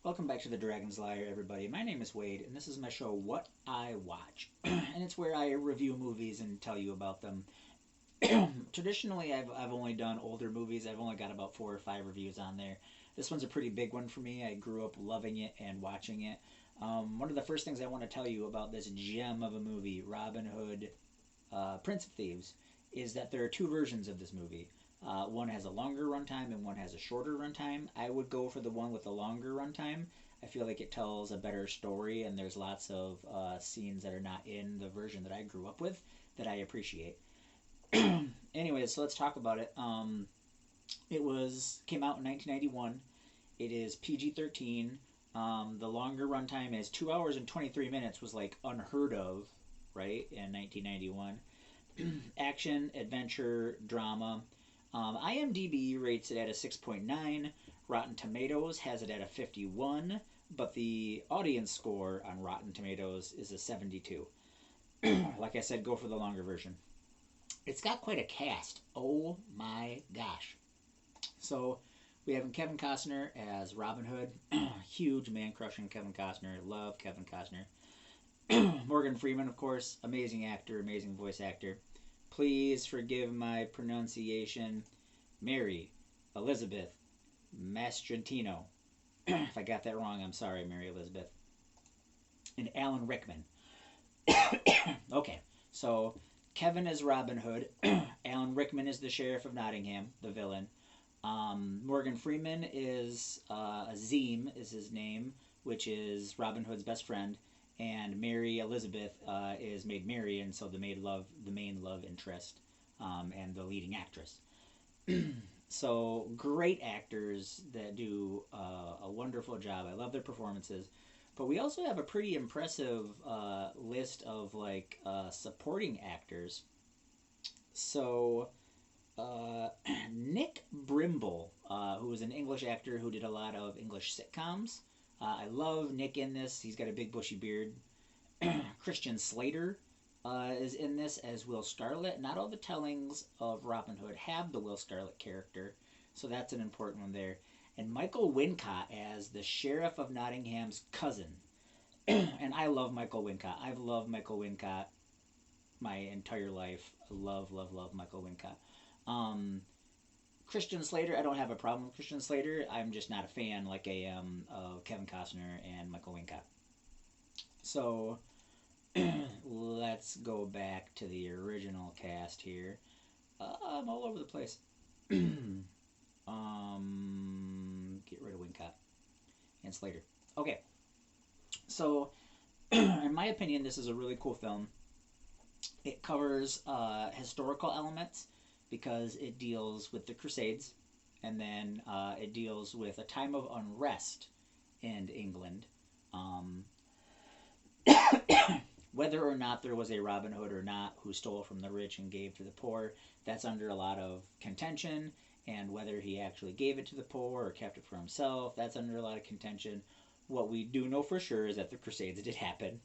Welcome back to the Dragon's Lair, everybody. My name is Wade, and this is my show, What I Watch. And it's where I review movies and tell you about them. Traditionally, I've only done older movies. I've only got about 4 or 5 reviews on there. This one's a pretty big one for me. I grew up loving it and watching it. One of the first things I want to tell you about this gem of a movie, Robin Hood, Prince of Thieves, is that there are two versions of this movie. One has a longer runtime and one has a shorter runtime. I would go for the one with the longer runtime. I feel like it tells a better story, and there's lots of scenes that are not in the version that I grew up with that I appreciate. Anyways, so let's talk about it. It was came out in 1991. It is PG-13. The longer runtime is 2 hours and 23 minutes. Was like unheard of, right, in 1991. Action, adventure, drama. IMDb rates it at a 6.9. Rotten Tomatoes has it at a 51, but the audience score on Rotten Tomatoes is a 72. Like I said, go for the longer version. It's got quite a cast. Oh my gosh. So we have Kevin Costner as Robin Hood. Huge man crushing Kevin Costner. Love Kevin Costner. Morgan Freeman, of course. Amazing actor, amazing voice actor. Please forgive my pronunciation. Mary Elizabeth Mastrantino. If I got that wrong, I'm sorry, Mary Elizabeth. And Alan Rickman. Okay, so Kevin is Robin Hood. Alan Rickman is the Sheriff of Nottingham, the villain. Morgan Freeman is Azim is his name, which is Robin Hood's best friend, and Mary Elizabeth is made Mary, and so the main love interest, and the leading actress. So great actors that do a wonderful job. I love their performances. But we also have a pretty impressive list of supporting actors. So Nick Brimble, who was an English actor who did a lot of English sitcoms. I love Nick in this. He's got a big bushy beard. Christian Slater is in this as Will Scarlet. Not all the tellings of Robin Hood have the Will Scarlet character, so that's an important one there. And Michael Wincott as the Sheriff of Nottingham's cousin. And I love Michael Wincott. I've loved Michael Wincott my entire life. I love, love, love Michael Wincott. Christian Slater, I don't have a problem with Christian Slater. I'm just not a fan like I am of Kevin Costner and Michael Wincott. So let's go back to the original cast here. I'm all over the place. Get rid of Wincott and Slater. Okay, so in my opinion, this is a really cool film. It covers historical elements because it deals with the Crusades, and then it deals with a time of unrest in England. Whether or not there was a Robin Hood or not who stole from the rich and gave to the poor, that's under a lot of contention. And whether he actually gave it to the poor or kept it for himself, that's under a lot of contention. What we do know for sure is that the Crusades did happen.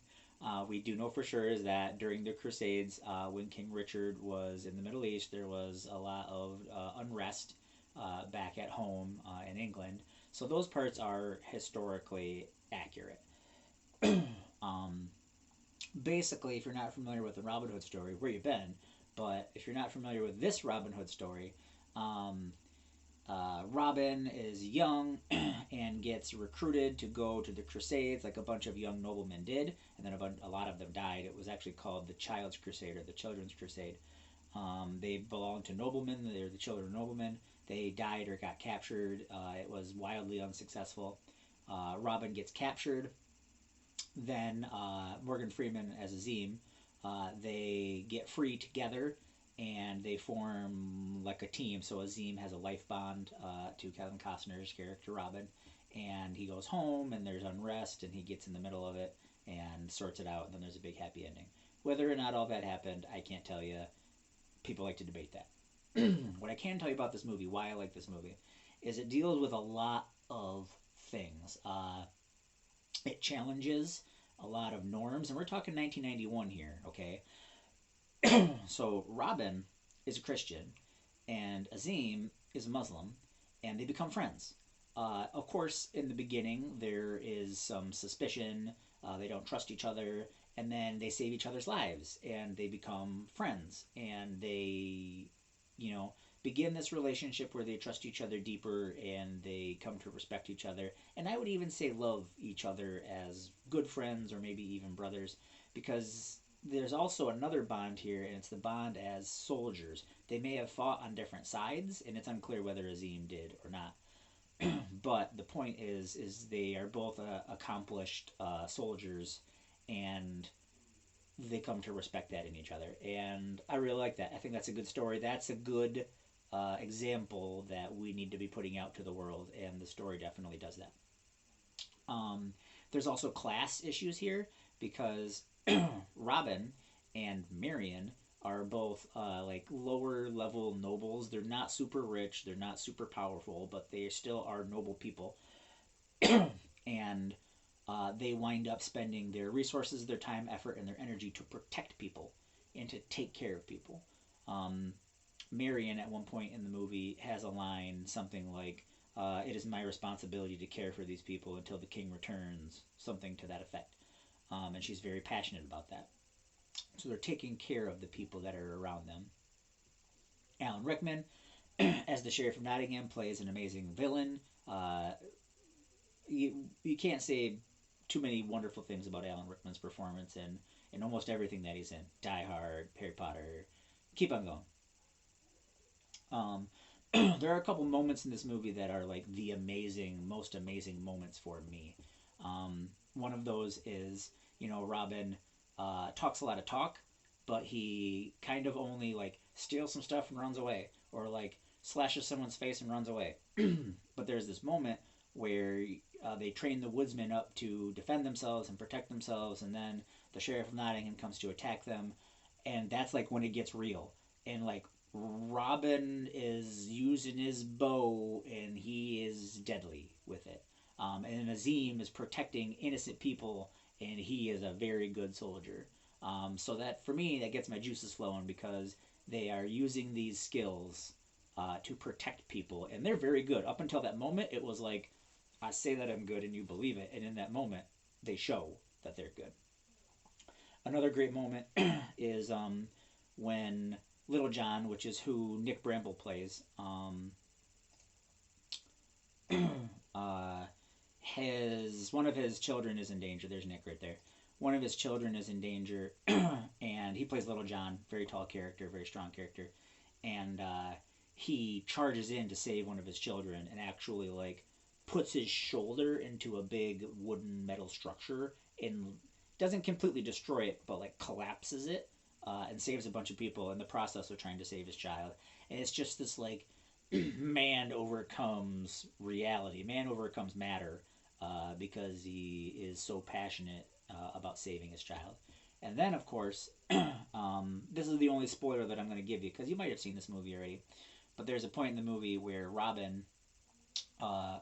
We do know for sure is that during the Crusades, when King Richard was in the Middle East, there was a lot of unrest back at home in England. So those parts are historically accurate. Basically, if you're not familiar with the Robin Hood story, where you been? But if you're not familiar with this Robin Hood story, Robin is young and gets recruited to go to the Crusades, like a bunch of young noblemen did, and then a lot of them died. It was actually called the Child's Crusade or the Children's Crusade. They belonged to noblemen. They're the children of noblemen. They died or got captured. It was wildly unsuccessful. Robin gets captured. Then Morgan Freeman as Azim, they get free together and they form like a team. So Azim has a life bond to Kevin Costner's character Robin, and he goes home and there's unrest and he gets in the middle of it and sorts it out, and then there's a big happy ending. Whether or not all that happened, I can't tell you. People like to debate that. What I can tell you about this movie, why I like this movie, is it deals with a lot of things. It challenges a lot of norms, and we're talking 1991 here, okay? So Robin is a Christian, and Azim is a Muslim, and they become friends. Of course, in the beginning, there is some suspicion. They don't trust each other, and then they save each other's lives, and they become friends, and they, you know, begin this relationship where they trust each other deeper, and they come to respect each other. And I would even say love each other as good friends, or maybe even brothers, because there's also another bond here, and it's the bond as soldiers. They may have fought on different sides, and it's unclear whether Azim did or not. But the point is they are both accomplished soldiers, and they come to respect that in each other. And I really like that. I think that's a good story. That's a good example that we need to be putting out to the world, and the story definitely does that. Um, there's also class issues here because Robin and Marion are both like lower level nobles. They're not super rich, they're not super powerful, but they still are noble people. And they wind up spending their resources, their time, effort, and their energy to protect people and to take care of people. Um, Marion, at one point in the movie, has a line something like, "It is my responsibility to care for these people until the king returns," something to that effect. And she's very passionate about that. So they're taking care of the people that are around them. Alan Rickman, as the sheriff of Nottingham, plays an amazing villain. You can't say too many wonderful things about Alan Rickman's performance in almost everything that he's in. Die Hard, Harry Potter, keep on going. Um, there are a couple moments in this movie that are like the amazing, most amazing moments for me. One of those is, Robin talks a lot of talk, but he kind of only like steals some stuff and runs away, or like slashes someone's face and runs away. But there's this moment where they train the woodsmen up to defend themselves and protect themselves, and then the sheriff of Nottingham comes to attack them, and that's like when it gets real. And like Robin is using his bow, and he is deadly with it. And Azim is protecting innocent people, and he is a very good soldier. So that for me, that gets my juices flowing because they are using these skills to protect people, and they're very good. Up until that moment, it was like, I say that I'm good, and you believe it, and in that moment, they show that they're good. Another great moment is when Little John, which is who Nick Bramble plays, uh, his one of his children is in danger. There's Nick right there. One of his children is in danger, and he plays Little John, very tall character, very strong character, and he charges in to save one of his children, and actually like puts his shoulder into a big wooden metal structure and doesn't completely destroy it, but like collapses it, and saves a bunch of people in the process of trying to save his child. And it's just this like man overcomes reality, man overcomes matter, because he is so passionate about saving his child. And then, of course, this is the only spoiler that I'm going to give you because you might have seen this movie already. But there's a point in the movie where Robin uh,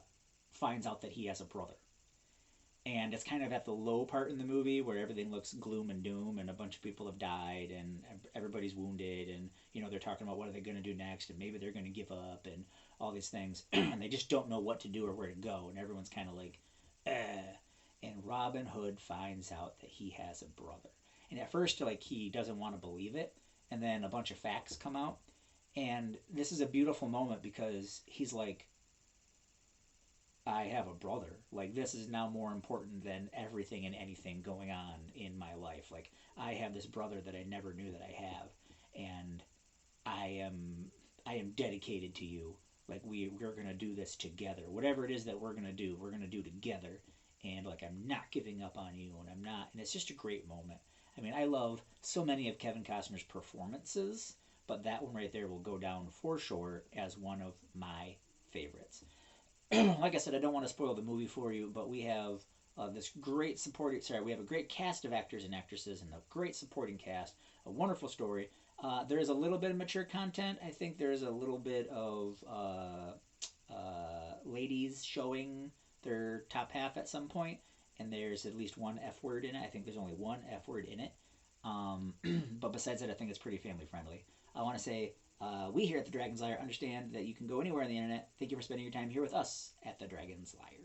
finds out that he has a brother. And it's kind of at the low part in the movie where everything looks gloom and doom, and a bunch of people have died, and everybody's wounded, and they're talking about what are they going to do next, and maybe they're going to give up, and all these things, and they just don't know what to do or where to go, and everyone's kind of like, eh. And Robin Hood finds out that he has a brother, and at first, like, he doesn't want to believe it, and then a bunch of facts come out, and this is a beautiful moment because he's like, I have a brother. Like, this is now more important than everything and anything going on in my life. Like, I have this brother that I never knew that I have, and I am dedicated to you. Like, we're gonna do this together. Whatever it is that we're gonna do, together. And like, I'm not giving up on you, and I'm not. And it's just a great moment. I mean, I love so many of Kevin Costner's performances, but that one right there will go down for sure as one of my favorites. Like I said, I don't want to spoil the movie for you, but we have this great supporting. Sorry, we have a great cast of actors and actresses, and a great supporting cast. A wonderful story. There is a little bit of mature content. I think there is a little bit of ladies showing their top half at some point, and there's at least one F word in it. I think there's only one F word in it. But besides that, I think it's pretty family friendly. I want to say We here at the Dragon's Lair understand that you can go anywhere on the internet. Thank you for spending your time here with us at the Dragon's Lair.